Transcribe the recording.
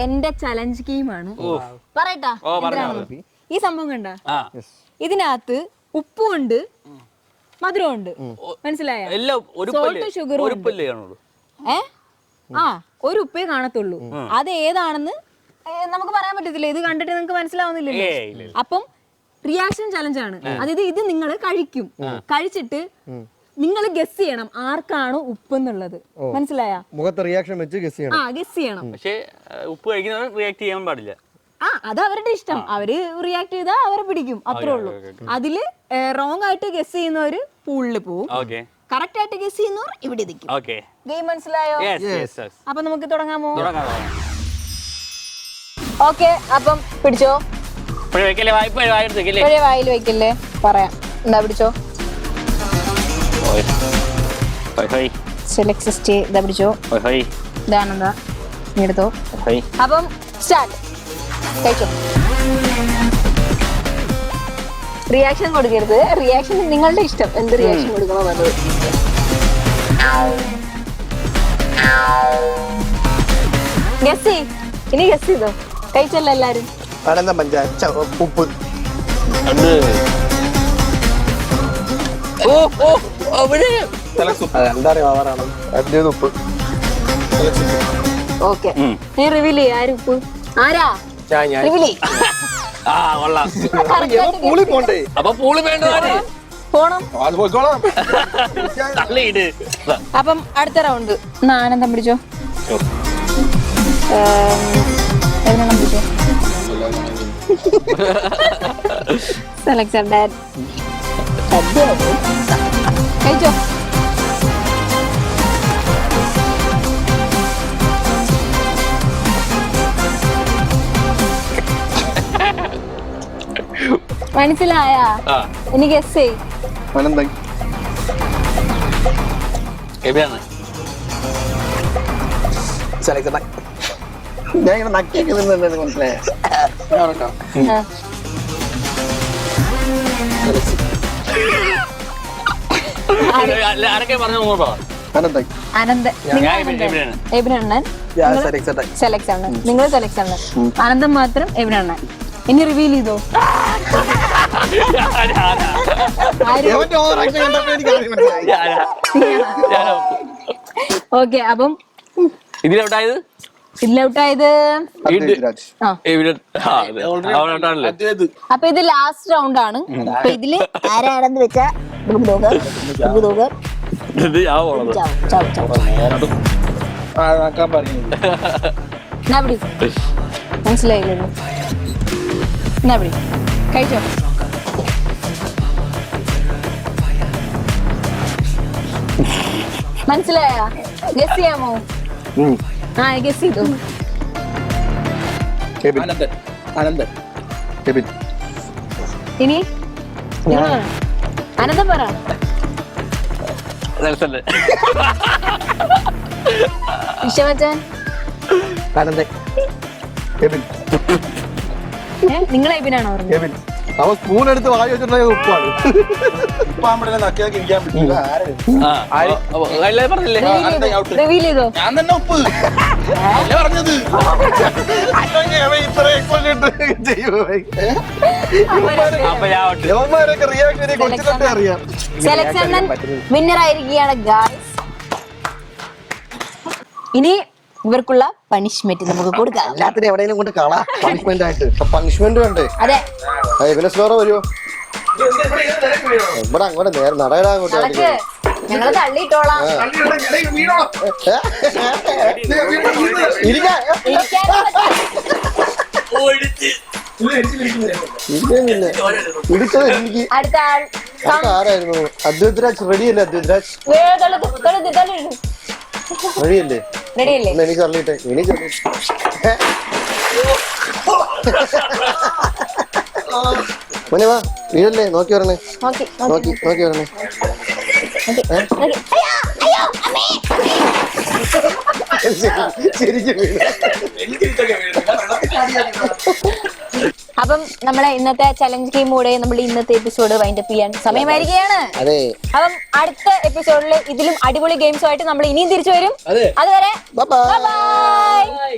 എന്റെ ചലഞ്ച് ഗെയിമാണ്. പറയട്ടാ ഈ സംഭവം കണ്ട, ഇതിനകത്ത് ഉപ്പുണ്ട് മധുരമുണ്ട്, മനസ്സിലായ? സോൾട്ട് ഷുഗറും ഒരു ഉപ്പേ കാണത്തുള്ളൂ. അത് ഏതാണെന്ന് നമുക്ക് പറയാൻ പറ്റത്തില്ല. ഇത് കണ്ടിട്ട് നിങ്ങൾക്ക് മനസ്സിലാവുന്നില്ലല്ലോ. അപ്പം റിയാക്ഷൻ ചലഞ്ച് ആണ്. അതായത് ഇത് നിങ്ങൾ കഴിക്കും, കഴിച്ചിട്ട് നിങ്ങൾ ഗസ് ചെയ്യണം ആർക്കാണ് ഉപ്പ് എന്നുള്ളത്. മനസ്സിലായ? മുഖത്തെ റിയാക്ഷൻ വെച്ച് ഗസ് ചെയ്യണം. ഗസ് ചെയ്യണം. പക്ഷേ ഉപ്പ് കഴിക്കുന്നവർ റിയാക്ട് ചെയ്യാൻ പാടില്ല. അത് അവരുടെ ഇഷ്ടം. അവര് റിയാക്ട് ചെയ്താൽ അവരെ പിടിക്കും, അത്രേ ഉള്ളൂ. അതില് റോങ് ആയിട്ട് ഗസ് ചെയ്യുന്നവര് പൂളില് പോവും, കറക്റ്റ് ആയിട്ട് ഗസ് ചെയ്യുന്നവർ ഇവിടെ നിൽക്കും. ഗെയിം മനസ്സിലായോ? അപ്പൊ നമുക്ക് തുടങ്ങാമോ? ഓക്കെ, അപ്പം പിടിച്ചോ. വായിൽ വെക്കല്ലേ, പറയാം. എന്താ പിടിച്ചോ. ഇതാ പിടിച്ചോ. ഇതാണെന്താ എടുത്തോ. അപ്പം സ്റ്റാർട്ട്. കഴിച്ചോ. റിയാക്ഷൻ കൊടുക്കരുത്. റിയാക്ഷൻ നിങ്ങളുടെ ഇഷ്ടം, എന്ത് റിയാക്ഷൻ കൊടുക്കണോ നല്ലത്. ഗസ് ഇനി ഗസ് ചെയ്തോ. കഴിച്ചല്ലോ എല്ലാരും. ഉപ്പ് ഉപ്പ്. ഓക്കെ, നീ റിവീൽ ചെയ്യ. ആര് ഉപ്പ്? ആരാ റിവീൽ ചെയ്. പോണം. അപ്പം അടുത്ത റൗണ്ട് ആനന്ദം പിടിച്ചോ. പിടിച്ചോ. കഴിച്ചോ. മനസ്സിലായ? ഇനി ഗസ് ചെയ്. ഞാൻ ഇങ്ങനെ നക്കിയൊക്കെ മനസ്സിലായ. നിങ്ങൾ സെലക്ട് ആണ്. ആനന്ദം മാത്രം എവിടെയാണ്. ഇനി റിവീൽ ചെയ്തോ. ഓക്കെ, അപ്പം ഇതിലൗട്ടായത് അപ്പൊ ഇത് ലാസ്റ്റ് റൗണ്ട് ആണ്. അപ്പൊ ഇതില് ആരാണെന്ന് വെച്ചാ മനസ്സിലായില്ലല്ലോ. കഴിച്ചോ. മനസ്സിലായ? ഗസ് ചെയ്യാമോ? ഗസ് ചെയ്തു. ഇനി അനന്തം പറ. വിശ്വമച്ചാൻ നിങ്ങൾ എബിനാണോ പറഞ്ഞത്? അവൻ സ്പൂൺ എടുത്ത് വായി വെച്ചിട്ടുണ്ടെങ്കിൽ ഉപ്പാണ്. റിവീൽ ചെയ്തോ. ഞാൻ തന്നെ ഉപ്പ് പറഞ്ഞത്. സെലക്ഷൻ വിന്നർ ആയിരിക്കുകയാണ് ഗായ്സ്. ഇനി ഇവർക്കുള്ള പണിഷ്മെന്റ് നമുക്ക് കൊടുക്കാം. എല്ലാത്തിനും എവിടെയെങ്കിലും കൊണ്ട് കളാ പണിഷ്മെന്റ് ആയിട്ട്. പണിഷ്മെന്റ് വേണ്ടേ? അതെ. പിന്നെ സ്ലോറോ വരുമോ? ഇവിടെ അങ്ങോട്ട് നേരെ നടയിടാൻ അങ്ങോട്ട് ഞങ്ങള് തള്ളിയിട്ടോളാം. അടുത്ത ആൾ ആരായിരുന്നു? അദ്വൈത് രാജ് റെഡിയല്ലേ? അദ്വൈത് രാജ് റെഡിയല്ലേ? എനിക്ക് അറിയിട്ടെ. എനിക്ക് മോനെ വാ, വീഴല്ലേ? നോക്കി വരണേ, നോക്കി വരണേ. അപ്പം നമ്മളെ ഇന്നത്തെ ചലഞ്ച് ഗെയിമോടെ നമ്മൾ ഇന്നത്തെ എപ്പിസോഡ് വൈൻഡപ്പ് ചെയ്യാൻ സമയമായിരിക്കുകയാണ്. അപ്പം അടുത്ത എപ്പിസോഡിൽ ഇതിലും അടിപൊളി ഗെയിംസുമായിട്ട് നമ്മൾ ഇനിയും തിരിച്ചു വരും. അതുവരെ ബൈ.